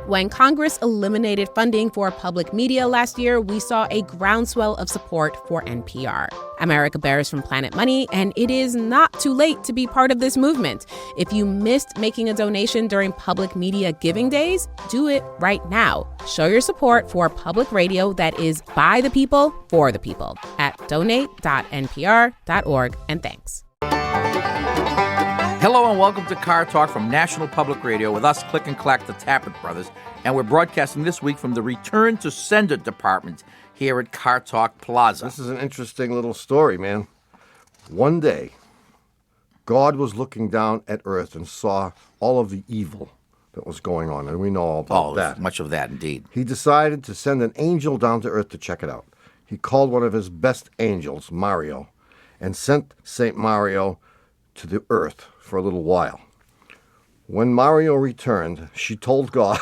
When Congress eliminated funding for public media last year, we saw a groundswell of support for NPR. America bears from Planet Money, and it is not too late to be part of this movement. If you missed making a donation during public media giving days, do it right now. Show your support for public radio that is by the people, for the people at donate.npr.org, and thanks. Hello and welcome to Car Talk from National Public Radio with us, Click and Clack, the Tappet Brothers. And we're broadcasting this week from the Return to Sender Department here at Car Talk Plaza. This is an interesting little story, man. One day, God was looking down at Earth and saw all of the evil that was going on, and we know all about that. Much of that, indeed. He decided to send an angel down to Earth to check it out. He called one of his best angels, Mario, and sent St. Mario to the Earth for a little while. When Mario returned, she told God,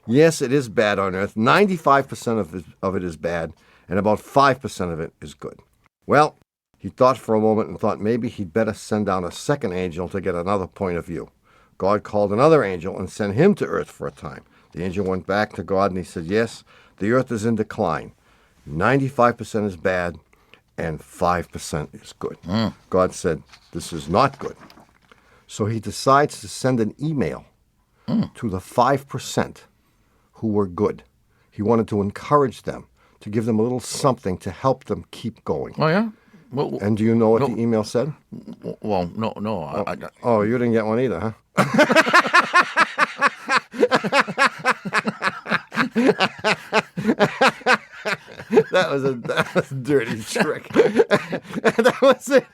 yes, it is bad on Earth. 95% of it is bad, and about 5% of it is good. Well, he thought for a moment and thought maybe he'd better send down a second angel to get another point of view. God called another angel and sent him to Earth for a time. The angel went back to God and he said, yes, the Earth is in decline. 95% is bad, and 5% is good. God said, this is not good. So he decides to send an email to the 5% who were good. He wanted to encourage them, to give them a little something to help them keep going. Oh, yeah? Well, and do you know what the email said? Well, no. Oh, you didn't get one either, huh? That was a dirty trick. That was it.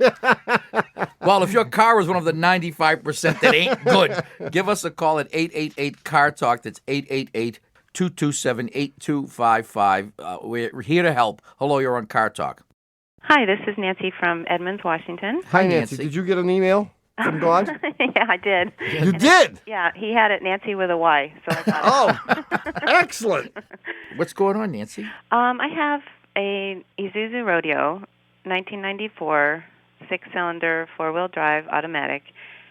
Well, if your car is one of the 95% that ain't good, give us a call at 888-CAR-TALK. That's 888-227-8255. We're here to help. Hello, you're on Car Talk. Hi, this is Nancy from Edmonds, Washington. Hi, Nancy. Did you get an email from God? Yeah, I did. You did? Yeah, he had it Nancy with a Y. So I got Oh, excellent. What's going on, Nancy? I have a Isuzu Rodeo, 1994, six-cylinder, four-wheel drive, automatic,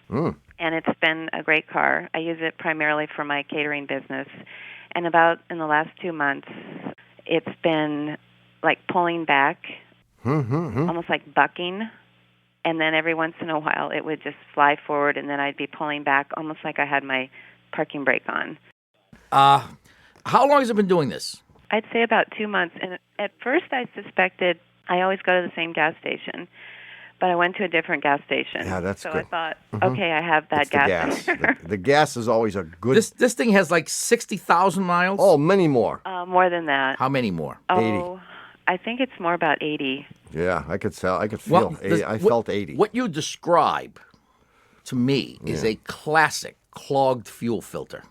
and it's been a great car. I use it primarily for my catering business, and about in the last 2 months, it's been like pulling back, almost like bucking, and then every once in a while it would just fly forward, and then I'd be pulling back, almost like I had my parking brake on. How long has it been doing this? I'd say about 2 months, and at first I suspected I always go to the same gas station, but I went to a different gas station. Yeah, that's so good. I thought, okay, I have that It's gas. the gas. The gas is always a good... This thing has like 60,000 miles? Oh, many more. More than that. How many more? 80. I think it's more about 80. Yeah, I could tell. I could feel. I felt 80. What you describe to me is a classic clogged fuel filter.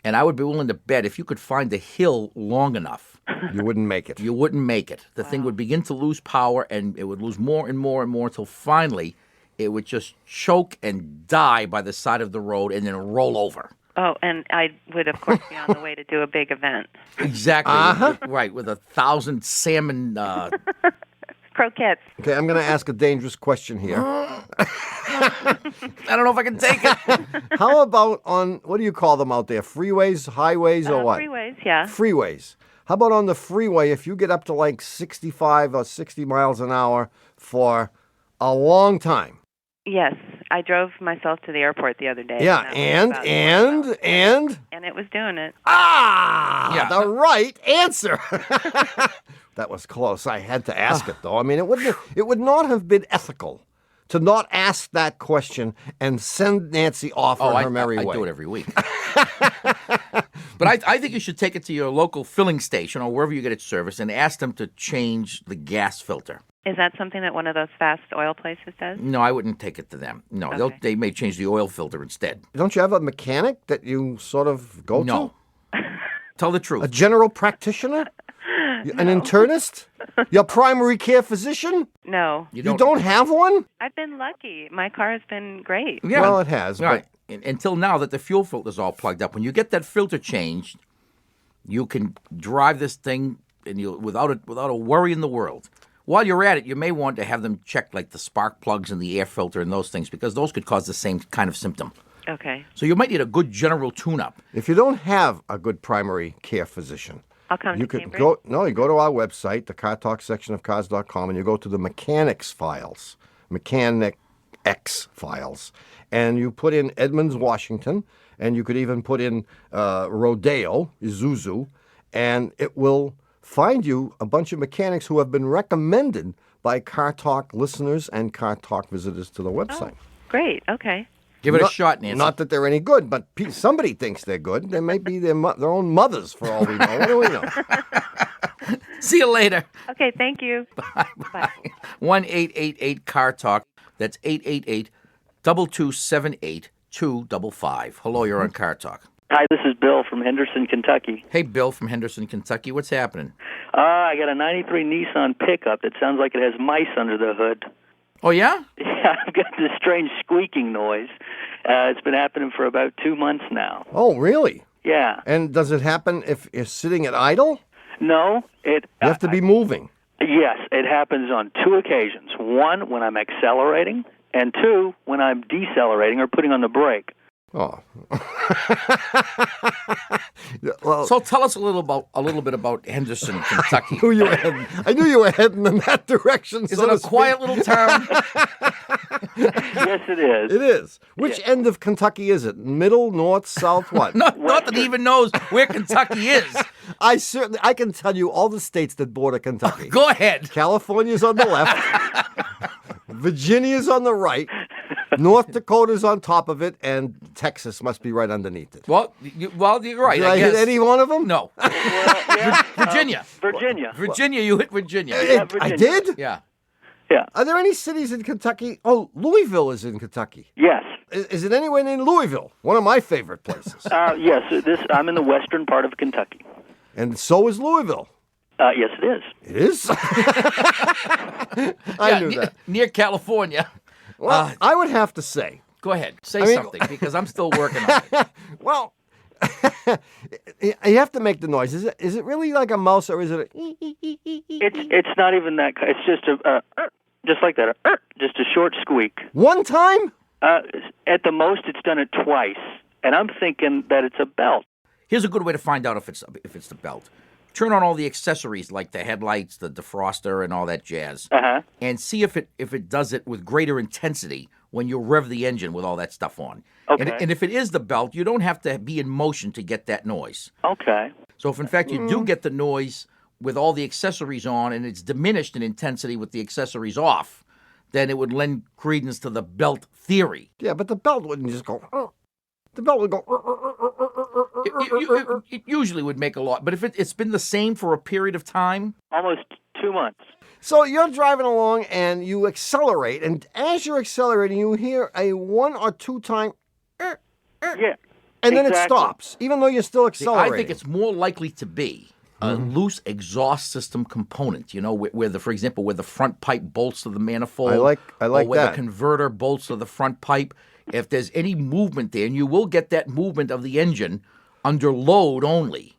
And I would be willing to bet if you could find the hill long enough, you wouldn't make it. You wouldn't make it. The thing would begin to lose power, and it would lose more and more and more until finally it would just choke and die by the side of the road and then roll over. Oh, and I would, of course, be on the way to do a big event. Exactly. Right, with 1,000 salmon... Croquettes. Okay, I'm going to ask a dangerous question here. I don't know if I can take it. How about on, what do you call them out there? Freeways, highways, or what? Freeways, yeah. Freeways. How about on the freeway, if you get up to like 65 or 60 miles an hour for a long time? Yes, I drove myself to the airport the other day. Yeah, and it was doing it. The right answer. That was close. I had to ask it though. I mean, it would not have been ethical to not ask that question and send Nancy off on her merry way. I do it every week. But I think you should take it to your local filling station or wherever you get it serviced and ask them to change the gas filter. Is that something that one of those fast oil places does? No, I wouldn't take it to them. No, Okay. they may change the oil filter instead. Don't you have a mechanic that you sort of go to? No. Tell the truth. A general practitioner? An internist? Your primary care physician? No. You don't have one? I've been lucky. My car has been great. Yeah. Well, it has. Right. Until now that the fuel filter's all plugged up. When you get that filter changed, you can drive this thing and without a worry in the world. While you're at it, you may want to have them check like the spark plugs and the air filter and those things because those could cause the same kind of symptom. Okay. So you might need a good general tune-up. If you don't have a good primary care physician, I'll come you to could Cambridge. you go to our website, the Car Talk section of cars.com, and you go to the mechanics files, mechanic X files, and you put in Edmonds, Washington, and you could even put in Rodeo, Isuzu, and it will find you a bunch of mechanics who have been recommended by Car Talk listeners and Car Talk visitors to the website. Great. Okay. Give it a shot, Nancy. Not that they're any good, but somebody thinks they're good. They may be their own mothers, for all we know. What do we know? See you later. Okay. Thank you. Bye. 1-888-CAR-TALK. That's 888-2278-255. Hello, you're on Car Talk. Hi, this is Bill from Henderson, Kentucky. Hey, Bill from Henderson, Kentucky. What's happening? I got a 93 Nissan pickup that sounds like it has mice under the hood. Oh, yeah? Yeah, I've got this strange squeaking noise. It's been happening for about 2 months now. Oh, really? Yeah. And does it happen if you're sitting at idle? No, it... You have to be moving. Yes, it happens on 2 occasions. 1, when I'm accelerating, and 2, when I'm decelerating or putting on the brake. Oh. Well, So tell us a little bit about Henderson, Kentucky. I knew you were heading in that direction. Is it a quiet little town? Yes, it is. It is. Which end of Kentucky is it? Middle, north, south, what? Not that he even knows where Kentucky is. I can tell you all the states that border Kentucky. Go ahead. California's on the left. Virginia's on the right. North Dakota's on top of it, and Texas must be right underneath it. Well, you're right. Did I hit guess. any one of them? No. Well, yeah, Virginia. Virginia. You hit Virginia. Yeah, I Virginia. did? Yeah. Yeah. Are there any cities in Kentucky? Oh, Louisville is in Kentucky. Yes. Is it anywhere in Louisville? One of my favorite places. Yes, I'm in the western part of Kentucky. And so is Louisville. Yes, it is. It is? I knew that. Near California. Well, I would have to say. Go ahead. Say something, because I'm still working on it. Well, you have to make the noise. Is it really like a mouse, or is it a... It's not even that. It's just just like that. Just a short squeak. One time? At the most, it's done it twice, and I'm thinking that it's a belt. Here's a good way to find out if it's the belt. Turn on all the accessories like the headlights, the defroster, and all that jazz, and see if it does it with greater intensity when you rev the engine with all that stuff on. Okay. And if it is the belt, you don't have to be in motion to get that noise. Okay. So if in fact you do get the noise with all the accessories on and it's diminished in intensity with the accessories off, then it would lend credence to the belt theory. Yeah, but the belt wouldn't just go... The belt would go... It usually would make a lot, but if it's been the same for a period of time... Almost 2 months. So you're driving along and you accelerate, and as you're accelerating, you hear a 1 or 2 time... Yeah. And then it exactly. stops, even though you're still See, accelerating. I think it's more likely to be a loose exhaust system component, where for example, where the front pipe bolts to the manifold. I like or where that. the converter bolts to the front pipe. If there's any movement there, and you will get that movement of the engine under load only.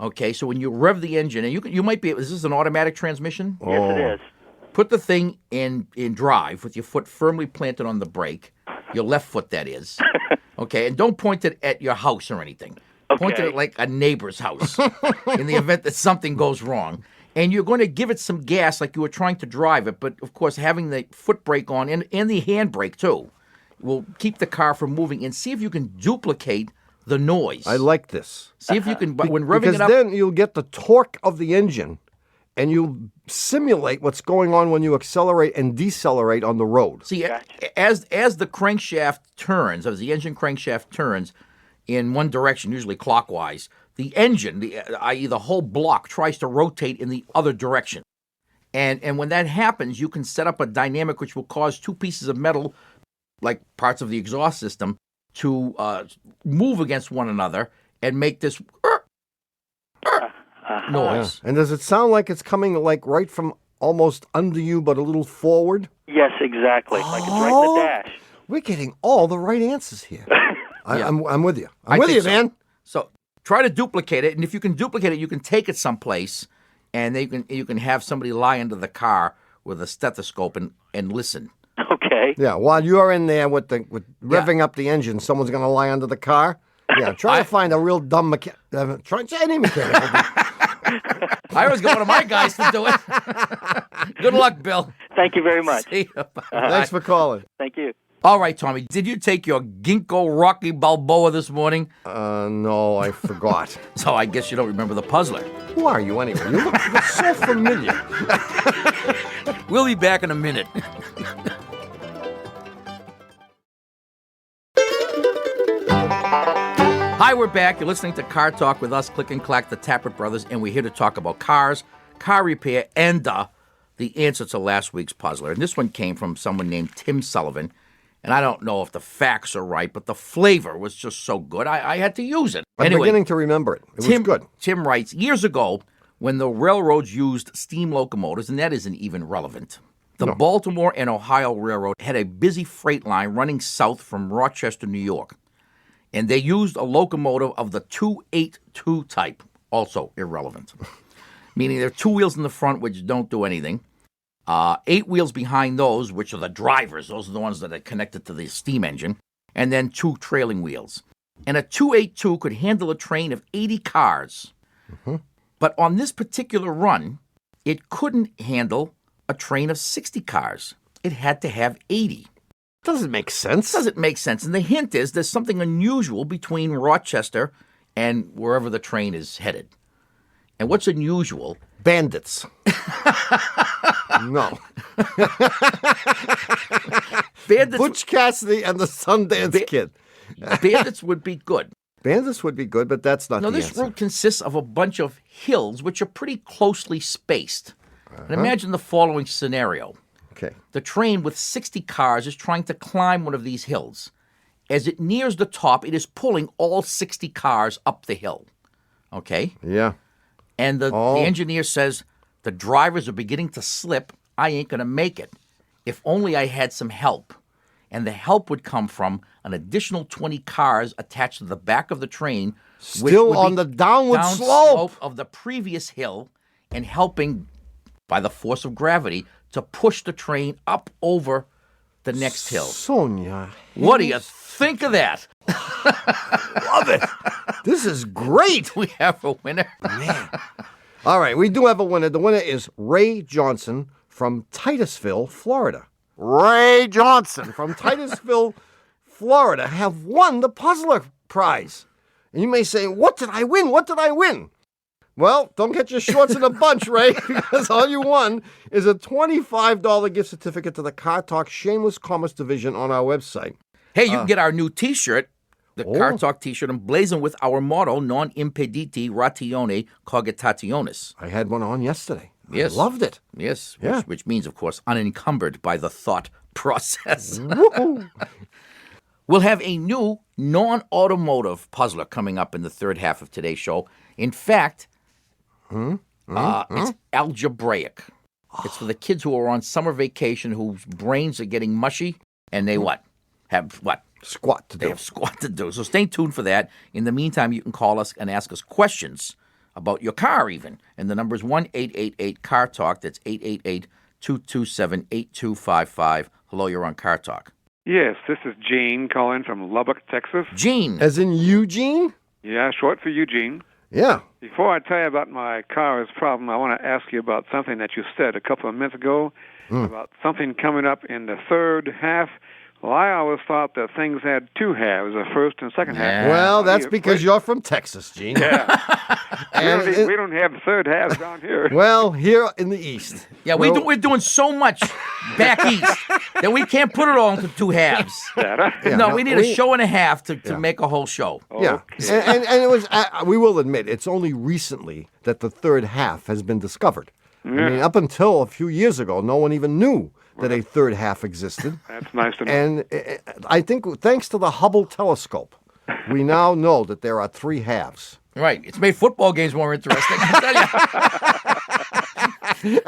Okay, so when you rev the engine, and you might be, is this an automatic transmission? Yes, it is. Put the thing in drive with your foot firmly planted on the brake, your left foot that is. Okay, and don't point it at your house or anything. Point it at like a neighbor's house in the event that something goes wrong. And you're going to give it some gas like you were trying to drive it, but of course having the foot brake on and the hand brake too will keep the car from moving, and see if you can duplicate the noise. I like this. See if you can, when revving Because it up. then you'll get the torque of the engine, and you'll simulate what's going on when you accelerate and decelerate on the road. See, as the crankshaft turns, as the engine crankshaft turns in one direction, usually clockwise, the engine, i.e. the whole block, tries to rotate in the other direction. And when that happens, you can set up a dynamic which will cause 2 pieces of metal, like parts of the exhaust system, to move against one another and make this noise. Yeah. And does it sound like it's coming like right from almost under you, but a little forward? Yes, exactly. Like it's right in the dash. We're getting all the right answers here. I'm with you. I'm with think you, so. man. So try to duplicate it, and if you can duplicate it, you can take it someplace, and you can have somebody lie under the car with a stethoscope and listen. Okay. Yeah, while you're in there with revving up the engine, someone's going to lie under the car. Yeah, try to find a real dumb mechanic. Try any mechanic. I always get one of my guys to do it. Good luck, Bill. Thank you very much. See you. Thanks for calling. Thank you. All right, Tommy, did you take your Ginkgo Rocky Balboa this morning? No, I forgot. So I guess you don't remember the puzzler. Who are you anyway? You look so familiar. We'll be back in a minute. Hi, we're back. You're listening to Car Talk with us, Click and Clack, the Tappert Brothers, and we're here to talk about cars, car repair, and the answer to last week's puzzler. And this one came from someone named Tim Sullivan. And I don't know if the facts are right, but the flavor was just so good, I had to use it. I'm beginning to remember it. It was good. Tim writes, years ago, when the railroads used steam locomotives, and that isn't even relevant, the Baltimore and Ohio Railroad had a busy freight line running south from Rochester, New York. And they used a locomotive of the 282 type, also irrelevant, meaning there are 2 wheels in the front which don't do anything. 8 wheels behind those, which are the drivers. Those are the ones that are connected to the steam engine. And then 2 trailing wheels. And a 282 could handle a train of 80 cars. Mm-hmm. But on this particular run, it couldn't handle a train of 60 cars. It had to have 80. Doesn't make sense. Doesn't make sense. And the hint is there's something unusual between Rochester and wherever the train is headed. And what's unusual? Bandits. No. Bandits, Butch Cassidy and the Sundance Kid. Bandits would be good. Bandits would be good, but that's not the answer. This route consists of a bunch of hills which are pretty closely spaced. And imagine the following scenario. Okay. The train with 60 cars is trying to climb one of these hills. As it nears the top, it is pulling all 60 cars up the hill. Okay? Yeah. And the engineer says, the drivers are beginning to slip. I ain't going to make it. If only I had some help. And the help would come from an additional 20 cars attached to the back of the train. Still on the downward slope of the previous hill and helping, by the force of gravity, to push the train up over the next hill. Sonia. What do you think of that? Love it. This is great. We have a winner. Man. All right, we do have a winner. The winner is Ray Johnson from Titusville, Florida. Ray Johnson from Titusville, Florida have won the Puzzler Prize. And you may say, what did I win? What did I win? Well, don't get your shorts in a bunch, Ray, because all you won is a $25 gift certificate to the Car Talk Shameless Commerce Division on our website. Hey, you can get our new T-shirt, the Car Talk T-shirt, emblazoned with our motto, non impediti ratione cogitationis. I had one on yesterday. Yes. I loved it. Yes, Yeah. which means, of course, unencumbered by the thought process. We'll have a new non-automotive puzzler coming up in the third half of today's show. In fact, it's algebraic. It's for the kids who are on summer vacation whose brains are getting mushy, and they have Squat to They do. have squat to do. So stay tuned for that. In the meantime, you can call us and ask us questions about your car even. And the number is 1-888-CAR-TALK. That's 888-227-8255. Hello, you're on Car Talk. Yes, this is Gene calling from Lubbock, Texas. Gene. As in Eugene? Yeah, short for Eugene. Yeah. Before I tell you about my car's problem, I want to ask you about something that you said a couple of minutes ago about something coming up in the third half. Well, I always thought that things had 2 halves, a first and second half. Well, that's because you're from Texas, Gene. Yeah. And we don't have third halves down here. Well, here in the East. Yeah, we're doing so much back east that we can't put it all into 2 halves. Yeah, We need a show and a half to make a whole show. Yeah, and it was. We will admit it's only recently that the third half has been discovered. I mean, up until a few years ago, no one even knew that a third half existed. That's nice to know. And I think thanks to the Hubble telescope, we now know that there are 3 halves. Right. It's made football games more interesting, I tell you.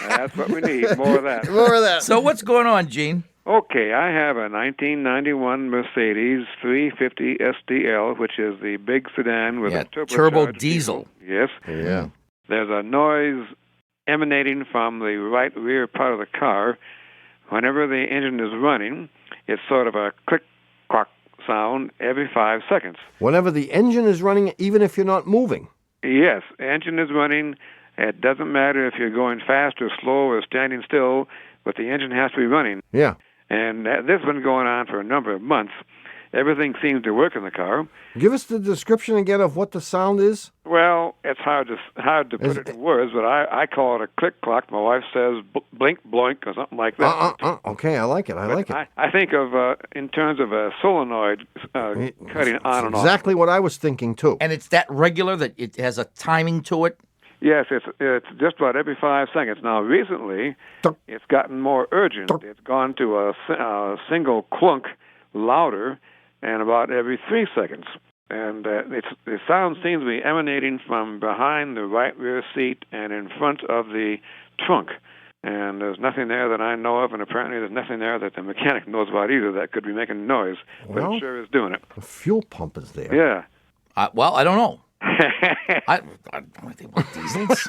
That's what we need, more of that. More of that. So what's going on, Gene? Okay, I have a 1991 Mercedes 350 SDL, which is the big sedan with a turbo turbocharged diesel. Yes. Yeah. There's a noise emanating from the right rear part of the car, whenever the engine is running, it's sort of a click-clock sound every 5 seconds. Whenever the engine is running, even if you're not moving. Yes, engine is running. It doesn't matter if you're going fast or slow or standing still, but the engine has to be running. Yeah. And this has been going on for a number of months. Everything seems to work in the car. Give us the description again of what the sound is. Well, it's hard to put it in words, but I call it a click-clock. My wife says blink, bloink, or something like that. Okay, I like it. I like it. I think of, in terms of a solenoid cutting on and off. Exactly what I was thinking, too. And it's that regular that it has a timing to it? Yes, it's just about every 5 seconds. Now, recently, it's gotten more urgent. It's gone to a single clunk louder and about every 3 seconds. And the sound seems to be emanating from behind the right rear seat and in front of the trunk. And there's nothing there that I know of, and apparently there's nothing there that the mechanic knows about either that could be making noise. But it sure is doing it. The fuel pump is there. Yeah. Well, I don't know. I don't think about diesels.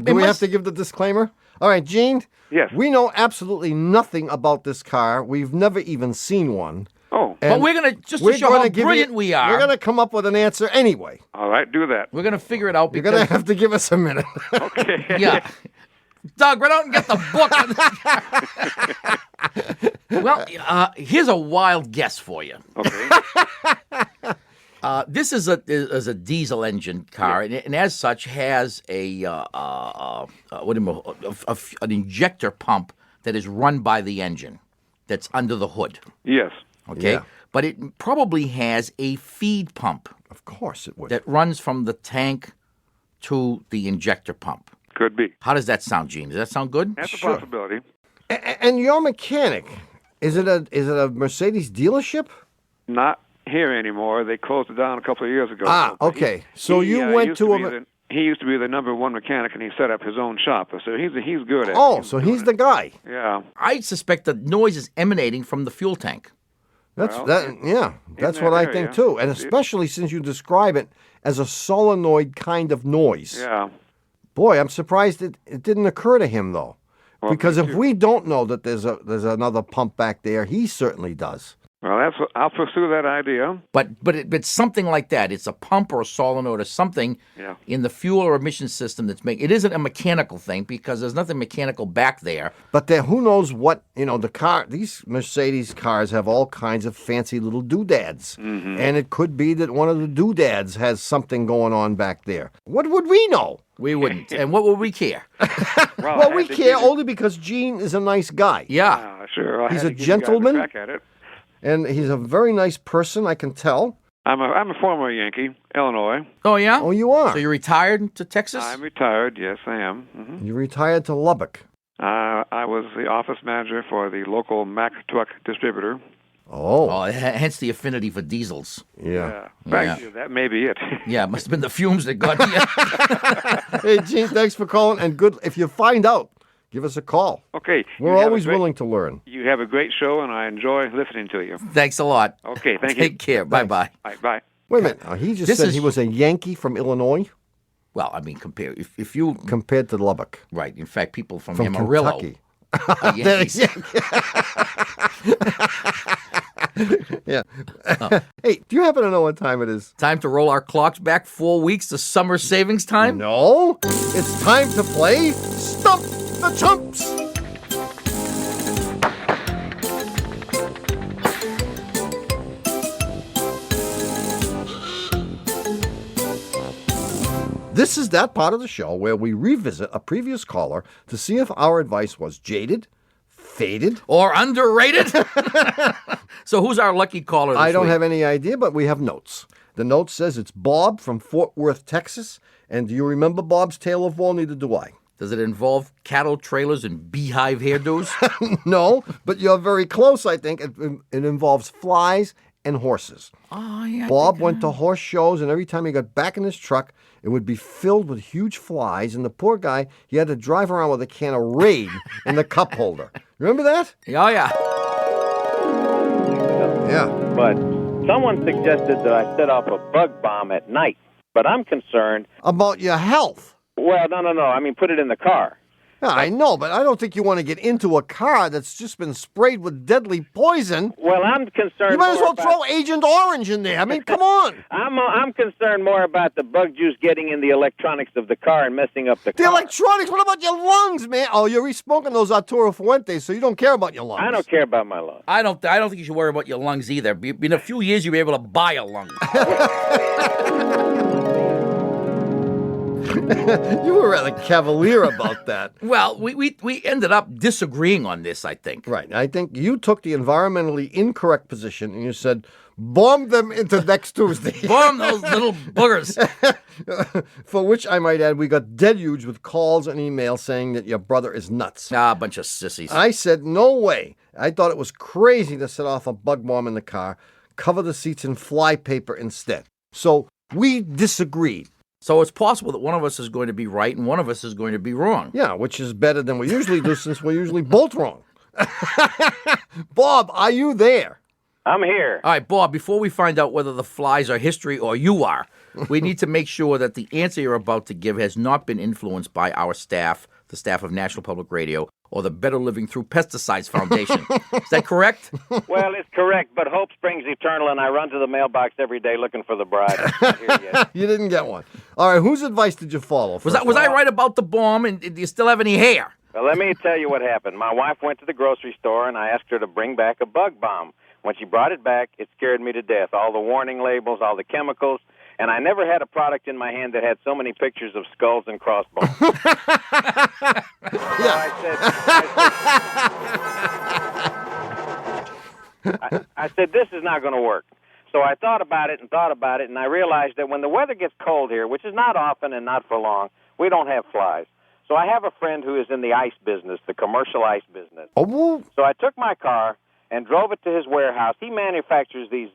Do we have to give the disclaimer? All right, Gene. Yes. We know absolutely nothing about this car. We've never even seen one. Oh. But we're going to, to show how brilliant we are. We're going to come up with an answer anyway. All right, do that. We're going to figure it out. You're going to have to give us a minute. Okay. Yeah. Doug, run out and get the book. Well, here's a wild guess for you. Okay. This is a diesel engine car, and as such has an injector pump that is run by the engine that's under the hood. Yes. Okay? Yeah. But it probably has a feed pump. Of course it would. That runs from the tank to the injector pump. Could be. How does that sound, Gene? Does that sound good? That's a possibility. And your mechanic, is it a Mercedes dealership? Not here anymore. They closed it down a couple of years ago. Okay. So you went to he used to be the number one mechanic, and he set up his own shop. So he's good at it. Oh, so he's the guy. Yeah. I suspect the noise is emanating from the fuel tank. That's what I think too, and especially since you describe it as a solenoid kind of noise. Yeah. Boy, I'm surprised it didn't occur to him though, because if we don't know that there's another pump back there, he certainly does. Well, I'll pursue that idea. But it's something like that. It's a pump or a solenoid or something in the fuel or emission system that's making. It isn't a mechanical thing because there's nothing mechanical back there. But who knows what, the car, these Mercedes cars have all kinds of fancy little doodads. Mm-hmm. And it could be that one of the doodads has something going on back there. What would we know? We wouldn't. And what would we care? Well, we care only because Gene is a nice guy. Yeah. Sure. He's a gentleman. Crack at it. And he's a very nice person, I can tell. I'm a former Yankee, Illinois. Oh, yeah? Oh, you are? So you're retired to Texas? I'm retired, yes, I am. Mm-hmm. You retired to Lubbock. I was the office manager for the local Mack truck distributor. Oh, hence the affinity for diesels. Yeah. Thank you. That may be it. Yeah, it must have been the fumes that got you. Hey, Gene, thanks for calling. And good. If you find out, give us a call. Okay. We're always willing to learn. You have a great show, and I enjoy listening to you. Thanks a lot. Okay, thank you. Take care. Bye-bye. Bye. Wait a minute. He just said he was a Yankee from Illinois? Well, I mean, if you... Compared to Lubbock. Right. In fact, people from Amarillo... Kentucky. Yeah. Hey, do you happen to know what time it is? Time to roll our clocks back 4 weeks to summer savings time? No. It's time to play Stump the Chumps. This is that part of the show where we revisit a previous caller to see if our advice was jaded, faded, or underrated. So who's our lucky caller this I don't week? have any idea, but we have notes. The note says it's Bob from Fort Worth, Texas. And do you remember Bob's tale of woe? Neither do I. Does it involve cattle trailers and beehive hairdos? No, but you're very close, I think. It involves flies and horses. Oh, yeah. Bob went to horse shows, and every time he got back in his truck, it would be filled with huge flies, and the poor guy, he had to drive around with a can of Raid in the cup holder. Remember that? Oh, yeah. Yeah. But someone suggested that I set off a bug bomb at night, but I'm concerned. About your health. Well, no. I mean, put it in the car. I know, but I don't think you want to get into a car that's just been sprayed with deadly poison. Well, I'm concerned. You might as well about... throw Agent Orange in there. I mean, come on. I'm concerned more about the bug juice getting in the electronics of the car and messing up the car. The electronics. What about your lungs, man? Oh, you're re-smoking those Arturo Fuentes, so you don't care about your lungs. I don't care about my lungs. I don't think you should worry about your lungs either. In a few years, you'll be able to buy a lung. You were rather cavalier about that. Well, we ended up disagreeing on this, I think. Right. I think you took the environmentally incorrect position and you said, bomb them into next Tuesday. Bomb those little boogers. For which, I might add, we got deluged with calls and emails saying that your brother is nuts. Ah, a bunch of sissies. I said, no way. I thought it was crazy to set off a bug bomb in the car, cover the seats in fly paper instead. So we disagreed. So it's possible that one of us is going to be right and one of us is going to be wrong. Yeah, which is better than we usually do since we're usually both wrong. Bob, are you there? I'm here. All right, Bob, before we find out whether the flies are history or you are, we need to make sure that the answer you're about to give has not been influenced by our staff, the staff of National Public Radio, or the Better Living Through Pesticides Foundation. Is that correct? Well, it's correct, but hope springs eternal, and I run to the mailbox every day looking for the bride. I'm not here yet. You didn't get one. All right, whose advice did you follow? Was I right about the bomb, and do you still have any hair? Well, let me tell you what happened. My wife went to the grocery store, and I asked her to bring back a bug bomb. When she brought it back, it scared me to death. All the warning labels, all the chemicals, and I never had a product in my hand that had so many pictures of skulls and crossbones. I said, this is not going to work. So I thought about it, and I realized that when the weather gets cold here, which is not often and not for long, we don't have flies. So I have a friend who is in the ice business, the commercial ice business. Oh. So I took my car and drove it to his warehouse. He manufactures these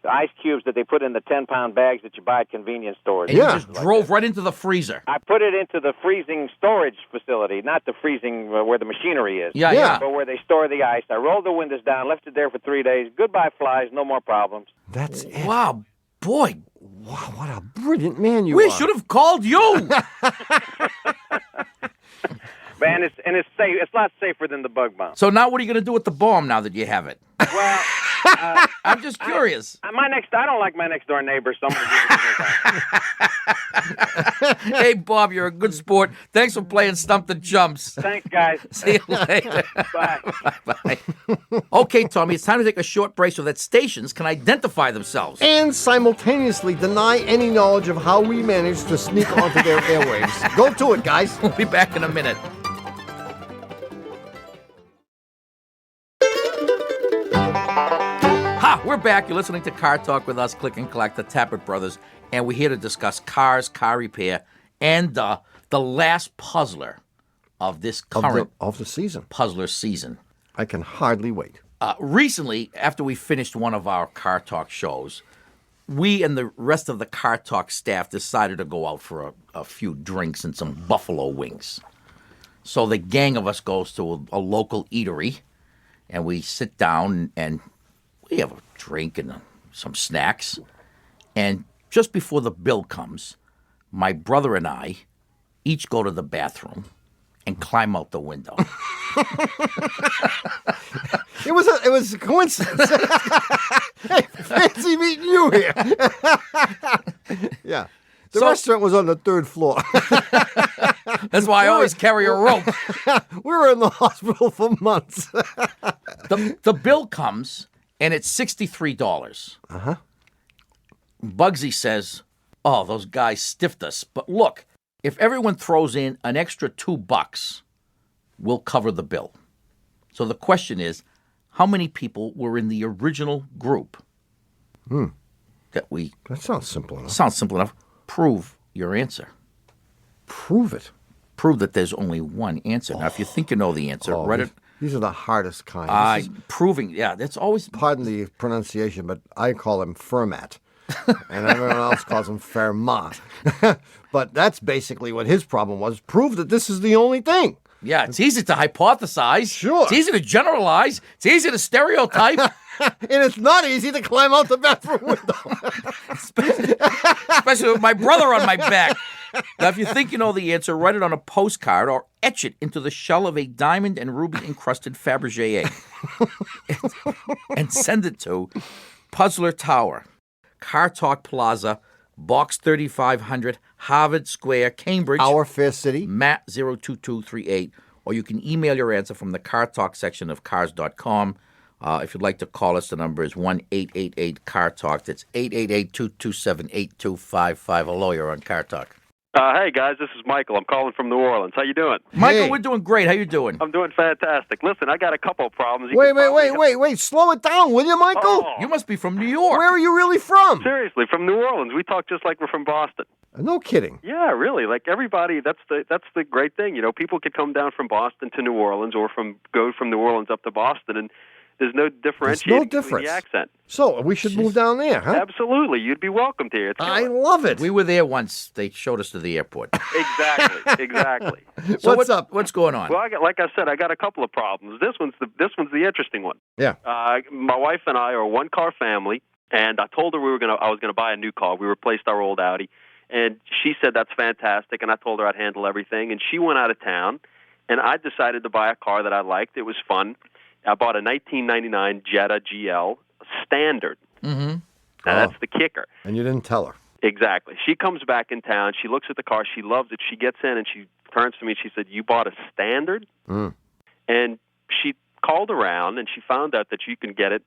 ice cubes that they put in the 10-pound bags that you buy at convenience stores. And you just drove right into the freezer. I put it into the freezing storage facility, not the freezing where the machinery is. Yeah. But where they store the ice. I rolled the windows down, left it there for 3 days. Goodbye, flies, no more problems. That's it. Wow, boy. Wow, what a brilliant man you are. We should have called you. Man, it's safe. It's a lot safer than the bug bomb. So now what are you going to do with the bomb now that you have it? Well, I'm just curious. I don't like my next door neighbor, so I'm going to give it Hey, Bob, you're a good sport. Thanks for playing Stump the Chumps. Thanks, guys. See you later. Bye. Bye. Okay, Tommy, it's time to take a short break so that stations can identify themselves. And simultaneously deny any knowledge of how we managed to sneak onto their airwaves. Go to it, guys. We'll be back in a minute. We're back. You're listening to Car Talk with us, Click and Collect, the Tappert Brothers, and we're here to discuss cars, car repair, and the last puzzler of this current of the season. Puzzler season. I can hardly wait. Recently, after we finished one of our Car Talk shows, we and the rest of the Car Talk staff decided to go out for a few drinks and some buffalo wings. So the gang of us goes to a local eatery, and we sit down and we have a drink and some snacks. And just before the bill comes, my brother and I each go to the bathroom and climb out the window. It was a coincidence. Hey, fancy meeting you here. Yeah. The restaurant was on the 3rd floor. That's why I always carry a rope. We were in the hospital for months. The bill comes, and it's $63. Uh-huh. Bugsy says, oh, those guys stiffed us. But look, if everyone throws in an extra $2, we'll cover the bill. So the question is, how many people were in the original group? That sounds simple enough. Sounds simple enough. Prove your answer. Prove it. Prove that there's only one answer. Now, if you think you know the answer, write it. These are the hardest kind. Proving, that's always... Pardon the pronunciation, but I call him Fermat. And everyone else calls him Fermat. But that's basically what his problem was. Prove that this is the only thing. Yeah, it's easy to hypothesize. Sure. It's easy to generalize. It's easy to stereotype. And it's not easy to climb out the bathroom window. Especially with my brother on my back. Now, if you think you know the answer, write it on a postcard or etch it into the shell of a diamond and ruby encrusted Fabergé egg and send it to Puzzler Tower, Car Talk Plaza, Box 3500, Harvard Square, Cambridge. Our Fair City. Matt 02238. Or you can email your answer from the Car Talk section of cars.com. If you'd like to call us, the number is 1-888-CAR-TALK. That's 888-227-8255. Hello, you're on Car Talk. Hey, guys, this is Michael. I'm calling from New Orleans. How you doing? Michael, Hey. we're doing great. How you doing? I'm doing fantastic. Listen, I got a couple of problems. Wait. Slow it down, will you, Michael? Oh. You must be from New York. Where are you really from? Seriously, from New Orleans. We talk just like we're from Boston. No kidding. Yeah, really. Like everybody, that's the great thing. You know, people could come down from Boston to New Orleans or go from New Orleans up to Boston, and there's no differentiating between the accent. So we should move down there, huh? Absolutely. You'd be welcomed here. It's I killer. love it. We were there once. They showed us to the airport. Exactly. So What's up? What's going on? Well, like I said, I got a couple of problems. This one's the interesting one. Yeah. My wife and I are a one-car family, and I told her I was gonna buy a new car. We replaced our old Audi, and she said that's fantastic. And I told her I'd handle everything. And she went out of town, and I decided to buy a car that I liked. It was fun. I bought a 1999 Jetta GL Standard. Mm-hmm. Now, that's the kicker. And you didn't tell her. Exactly. She comes back in town. She looks at the car. She loves it. She gets in, and she turns to me, and she said, "You bought a Standard?" Mm. And she called around, and she found out that you can get it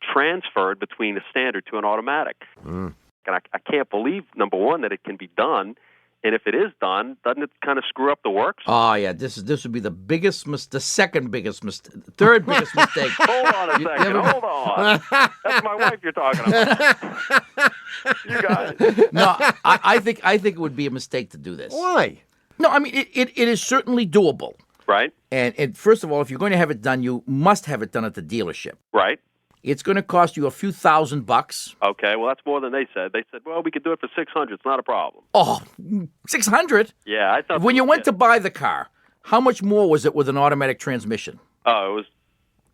transferred between a Standard to an automatic. Mm. And I can't believe, number one, that it can be done. And if it is done, doesn't it kind of screw up the works? Oh, yeah. This would be the biggest, the second biggest mistake, third biggest mistake. Hold on a second. Hold on. That's my wife you're talking about. You got it. No, I think it would be a mistake to do this. Why? No, I mean, it is certainly doable. Right. And first of all, if you're going to have it done, you must have it done at the dealership. Right. It's going to cost you a few $1,000s. Okay, well, that's more than they said. They said, well, we could do it for $600. It's not a problem. Oh, $600? Yeah, I thought... When you went to buy the car, how much more was it with an automatic transmission? Oh, it was...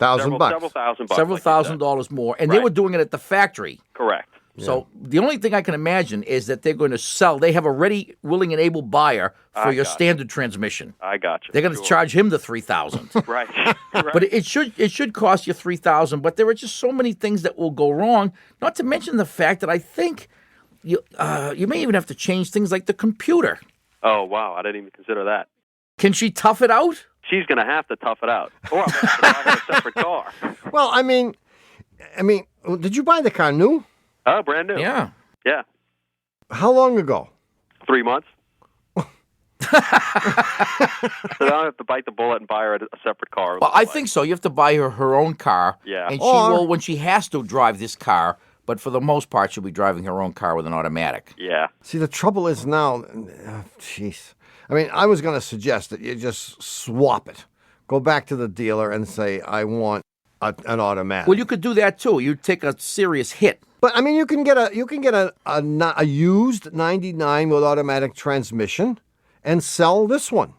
$1,000. Several thousand bucks. Several like you said. $1,000s more. And they were doing it at the factory. Correct. So the only thing I can imagine is that they're going to sell. They have a ready, willing, and able buyer for your standard transmission. I got you. They're going to charge him the $3,000. Right. But it should cost you $3,000. But there are just so many things that will go wrong. Not to mention the fact that I think you may even have to change things like the computer. Oh wow, I didn't even consider that. Can she tough it out? She's going to have to tough it out, or I'm going to have to buy her a separate car. Well, I mean, did you buy the car new? Oh, brand new. Yeah. Yeah. How long ago? 3 months. So I don't have to bite the bullet and buy her a separate car. Well, I think so. You have to buy her own car. Yeah. And she will, when she has to, drive this car. But for the most part, she'll be driving her own car with an automatic. Yeah. See, the trouble is now, jeez. I mean, I was going to suggest that you just swap it. Go back to the dealer and say, I want an automatic. Well, you could do that too. You'd take a serious hit. But I mean, you can get a used 99 with automatic transmission and sell this one.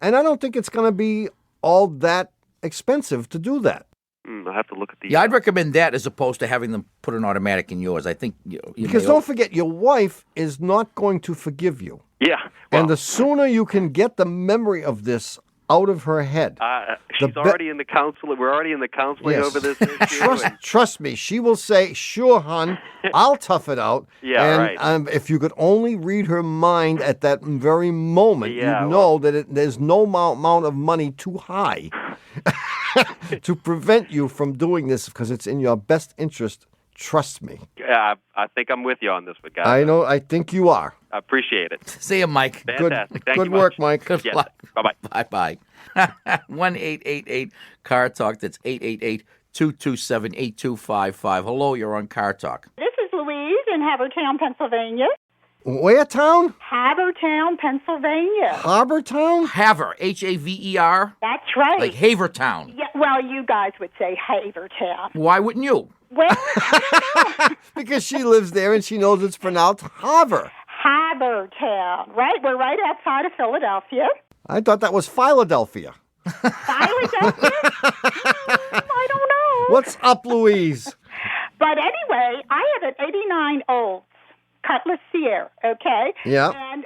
And I don't think it's going to be all that expensive to do that. I have to look at the... Yeah, I'd recommend that as opposed to having them put an automatic in yours. I think you Because don't forget, your wife is not going to forgive you. Yeah. Well, And the sooner you can get the memory of this out of her head. she's already in the counseling. We're already in the counseling Yes. over this issue. Trust me, she will say, sure, hon, I'll tough it out. Yeah, and, right. If you could only read her mind at that very moment, Yeah, you'd know that there's no amount of money too high to prevent you from doing this because it's in your best interest. Trust me. Yeah, I think I'm with you on this one, guys. I know. I think you are. I appreciate it. See you, Mike. Fantastic. Thank you Good work, much. Mike. Good Yes. luck. Bye-bye. Bye-bye. 1-888-CAR-TALK. That's 888-227-8255. Hello, you're on Car Talk. This is Louise in Havertown, Pennsylvania. Where town? Havertown, Pennsylvania. Harbortown? Haver, Haver. That's right. Like Havertown. Yeah, well, you guys would say Havertown. Why wouldn't you? Well, I don't know. Because she lives there and she knows it's pronounced Haver. Havertown, right? We're right outside of Philadelphia. I thought that was Philadelphia. Philadelphia? I don't know. What's up, Louise? But anyway, I have an 89 Olds. Cutlass Sierra, okay? Yeah. And,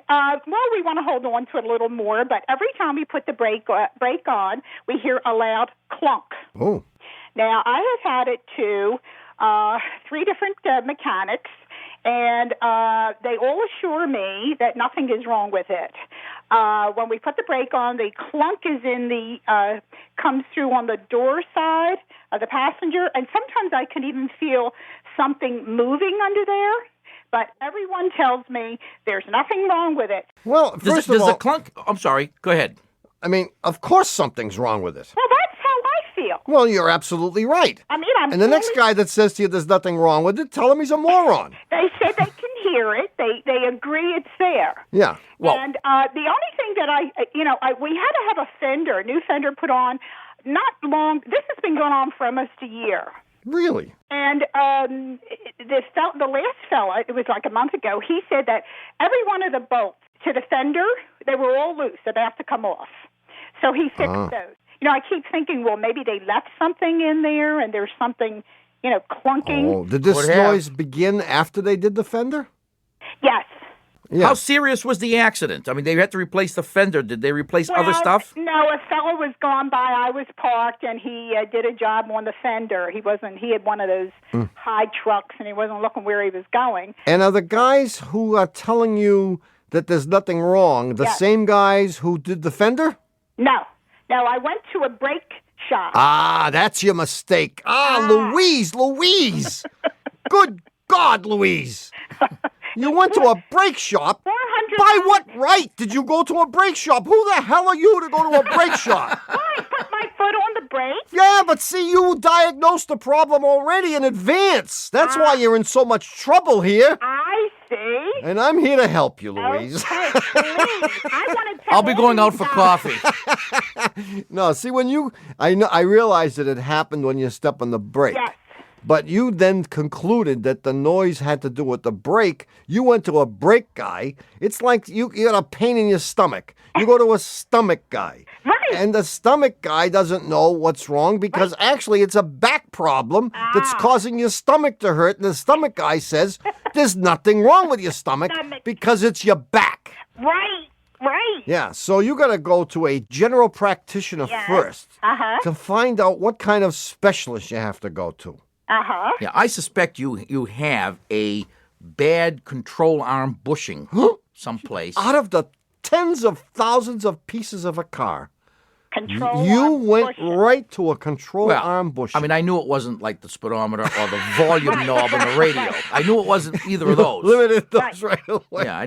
we want to hold on to it a little more, but every time we put the brake on, we hear a loud clunk. Oh. Now, I have had it to 3 different mechanics, and they all assure me that nothing is wrong with it. When we put the brake on, the clunk is comes through on the door side of the passenger, and sometimes I can even feel something moving under there. But everyone tells me there's nothing wrong with it. Well, first of all, the clunk? I'm sorry. Go ahead. I mean, of course something's wrong with it. Well, that's how I feel. Well, you're absolutely right. I mean, And the next guy that says to you there's nothing wrong with it, tell him he's a moron. They said they can hear it. They agree it's there. Yeah. Well, And the only thing that we had to have a new fender put on not long. This has been going on for almost a year. Really? And the last fella, it was like a month ago, he said that every one of the bolts to the fender, they were all loose, about to come off. So he fixed those. I keep thinking, well, maybe they left something in there and there's something, clunking. Oh, did this noise begin after they did the fender? Yes. Yeah. How serious was the accident? I mean, they had to replace the fender. Did they replace other stuff? No, a fellow was gone by. I was parked, and he did a job on the fender. He had one of those high trucks, and he wasn't looking where he was going. And are the guys who are telling you that there's nothing wrong the same guys who did the fender? No, I went to a brake shop. Ah, that's your mistake. Louise. Good God, Louise. You went to a brake shop? By what right did you go to a brake shop? Who the hell are you to go to a brake shop? I put my foot on the brake. Yeah, but see, you diagnosed the problem already in advance. That's why you're in so much trouble here. I see. And I'm here to help you, Louise. Okay, please. I want to tell I'll be going out for coffee. No, see, I realized that it happened when you step on the brake. Yes. But you then concluded that the noise had to do with the brake. You went to a brake guy. It's like you got a pain in your stomach. You go to a stomach guy. Right. And the stomach guy doesn't know what's wrong because actually it's a back problem that's causing your stomach to hurt. And the stomach guy says there's nothing wrong with your stomach because it's your back. Right. Yeah, so you got to go to a general practitioner first to find out what kind of specialist you have to go to. Yeah, I suspect you have a bad control arm bushing someplace. Out of the tens of thousands of pieces of a car, Control you arm went bushing. right to a control arm bushing. I mean, I knew it wasn't like the speedometer or the volume knob on the radio. I knew it wasn't either of those. Limited those right away. Yeah,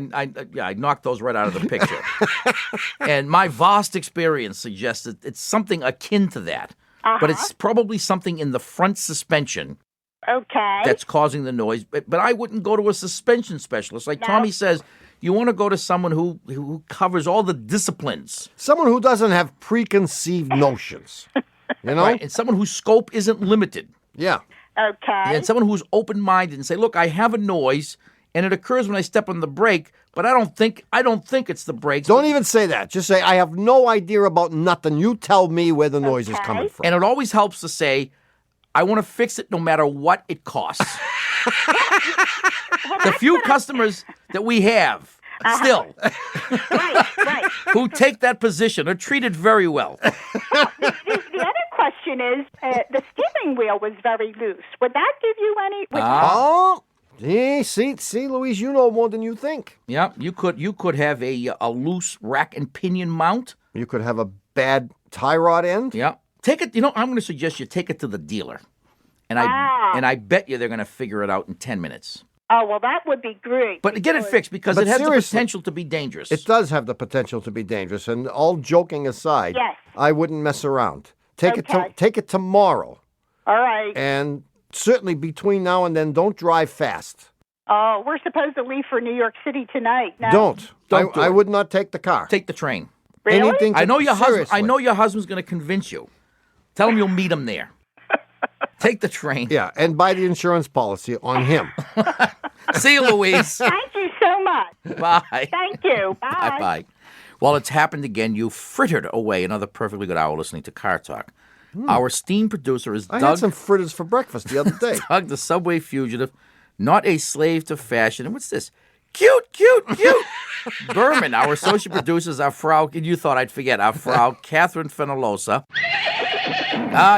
I knocked those right out of the picture. And my vast experience suggests that it's something akin to that. But it's probably something in the front suspension that's causing the noise. But I wouldn't go to a suspension specialist. Like Tommy says, you want to go to someone who covers all the disciplines. Someone who doesn't have preconceived notions. You know? Right, and someone whose scope isn't limited. Yeah. Okay. And someone who's open-minded and say, look, I have a noise, and it occurs when I step on the brake, but I don't think it's the brakes. Don't even say that. Just say, I have no idea about nothing. You tell me where the noise is coming from. And it always helps to say, I want to fix it no matter what it costs. The few customers that we have still who take that position are treated very well. The other question is, the steering wheel was very loose. Would that give you any... Oh, see, Louise, you know more than you think. Yeah, you could have a loose rack and pinion mount. You could have a bad tie rod end. Yeah. Take it, I'm going to suggest you take it to the dealer. And I bet you they're going to figure it out in 10 minutes. Oh, well, that would be great. But get it fixed because it has the potential to be dangerous. It does have the potential to be dangerous. And all joking aside, I wouldn't mess around. Take it tomorrow. All right. And certainly between now and then, don't drive fast. Oh, we're supposed to leave for New York City tonight. No. Don't do it. I would not take the car. Take the train. Really? Anything I know your husband. seriously. I know your husband's going to convince you. Tell him you'll meet him there. Take the train. Yeah, and buy the insurance policy on him. See you, Louise. Thank you so much. Bye. Thank you. Bye. Bye. Well, it's happened again. You frittered away another perfectly good hour listening to Car Talk. Our esteemed producer is I Doug. had some fritters for breakfast the other day. Doug, the subway fugitive. not a slave to fashion. And what's this? Cute, cute, cute. Berman, our associate producers, our Frau, and you thought I'd forget, our Frau Catherine Fenolosa.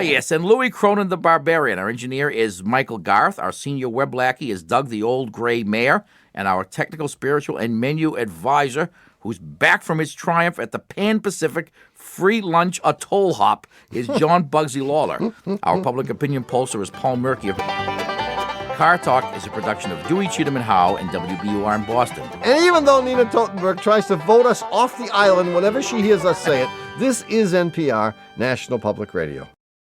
Yes, and Louis Cronin the Barbarian. Our engineer is Michael Garth. Our senior web lackey is Doug the Old Gray Mayor. And our technical, spiritual, and menu advisor, who's back from his triumph at the Pan-Pacific Free Lunch Atoll Hop, is John Bugsy Lawler. Our public opinion pollster is Paul Murky. Car Talk is a production of Dewey, Cheatham and Howe and WBUR in Boston. And even though Nina Totenberg tries to vote us off the island whenever she hears us say it, this is NPR, National Public Radio.